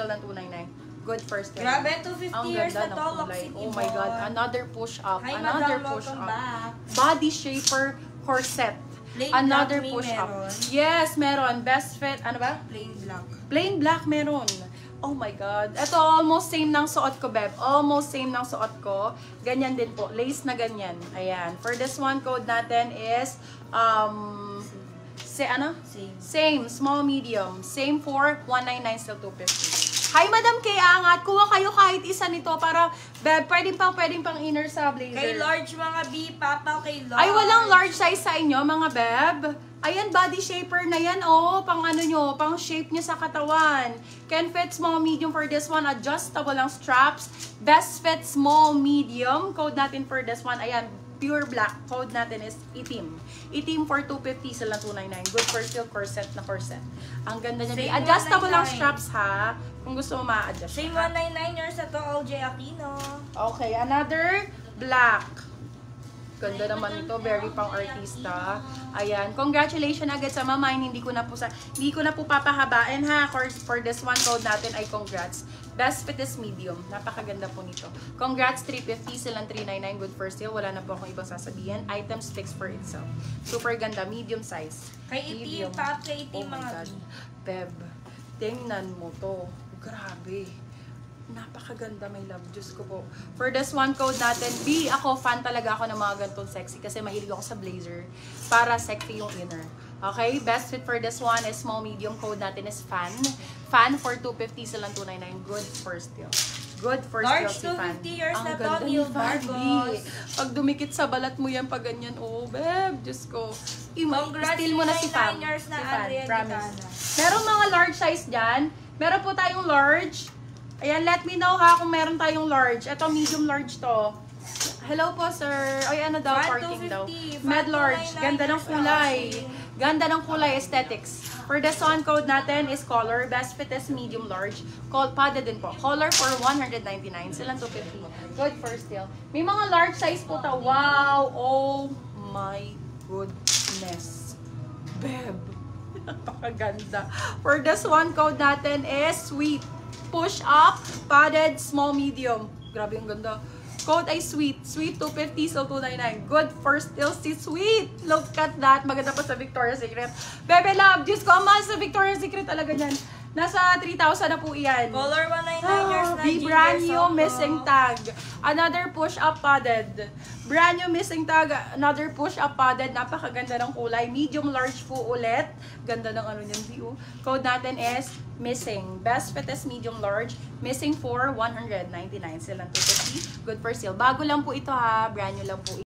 sale ng 299. Good first day. Grabe, 250 years na to. Oh my God, another push up. Hi, Another madam, push welcome up. back. Body shaper corset. Plain Another black push up. meron. Yes, meron. Best fit. Ano ba? Plain black. Plain black meron. Oh my God. Ito, almost same ng suot ko, Beb. Almost same ng suot ko. Ganyan din po. Lace na ganyan. Ayan. For this one, code natin is, Same. Small, medium. Same for 199, still 250. Hi, Madam Kay Angat. Kuha kayo kahit isa nito para, Beb, pwedeng pang inner sa blazer. Kay large mga B, papa kay large. Ay, walang large size sa inyo, mga Beb. Ayan, body shaper na yan, oh. Pang ano nyo, pang shape nyo sa katawan. Can fit small, medium for this one. Adjustable ang straps. Best fit small, medium. Code natin for this one. Ayan, pure black. Code natin is itim. Itim for 250 sila 299. Good for silk corset na corset. Ang ganda niya. Adjustable ang straps, ha. Kung gusto mo ma-adjust. Same 199 years na to, OJ Aquino. Okay, another black. Ganda naman ito, very pang artista. Ayan, congratulations agad sa mama. Hindi ko na po papahabain, ha. For this one, code natin ay congrats. Best fit is medium. Napakaganda po nito. Congrats, 350 silang 399. Good for sale. Wala na po akong ibang sasabihin. Item speaks for itself. Super ganda, medium size. Kay itim, pa kay itim mga B. Beb, tingnan mo to. Grabe. Napakaganda, my love. Diyos ko po. For this one, code natin, B, ako, fan talaga ako ng mga ganitong sexy kasi mahilig ako sa blazer para sexy yung inner. Okay? Best fit for this one is small, medium. Code natin is fan. Fan for 250 silang 299. Good for still. Good for large still si fan. 250 years Ang na to, ganda ni Neil Barbie. Vargos. Pag dumikit sa balat mo yan, pag ganyan, oh, beb, Diyos ko. Congrats, Steal mo na si Fan. 9 years na Si Fan, Adrian promise. Gitana. Merong mga large size dyan. Meron po tayong large. Ayan, let me know ha kung meron tayong large. Ito, medium large to. Hello po, sir. Ay, ano daw, parking daw. Med large. Ganda ng kulay. Ganda ng kulay, aesthetics. For the one, code natin is color. Best fit is medium large. Padded din po. Color for 199. Silang 250. Good for still. May mga large size po ta. Wow! Oh my goodness. Beb. Napakaganda. For this one, code natin is sweet. Push up, padded, small, medium. Grabe yung ganda. Code ay sweet. Sweet 250, so 299. Good for still si sweet. Look at that. Maganda pa sa Victoria's Secret. Bebe love, Diyos ko, mahal sa Victoria's Secret talaga dyan. Nasa 3,000 na po iyan. Color 199 years na. Be brand new missing tag. Another push up padded. Brand new missing tag. Another push up padded. Napakaganda ng kulay. Medium large po ulit. Ganda ng ano niyan, view. Code natin is missing. Best fit is medium large. Missing for 199. Silang 250. Good for sale. Bago lang po ito ha. Brand new lang po.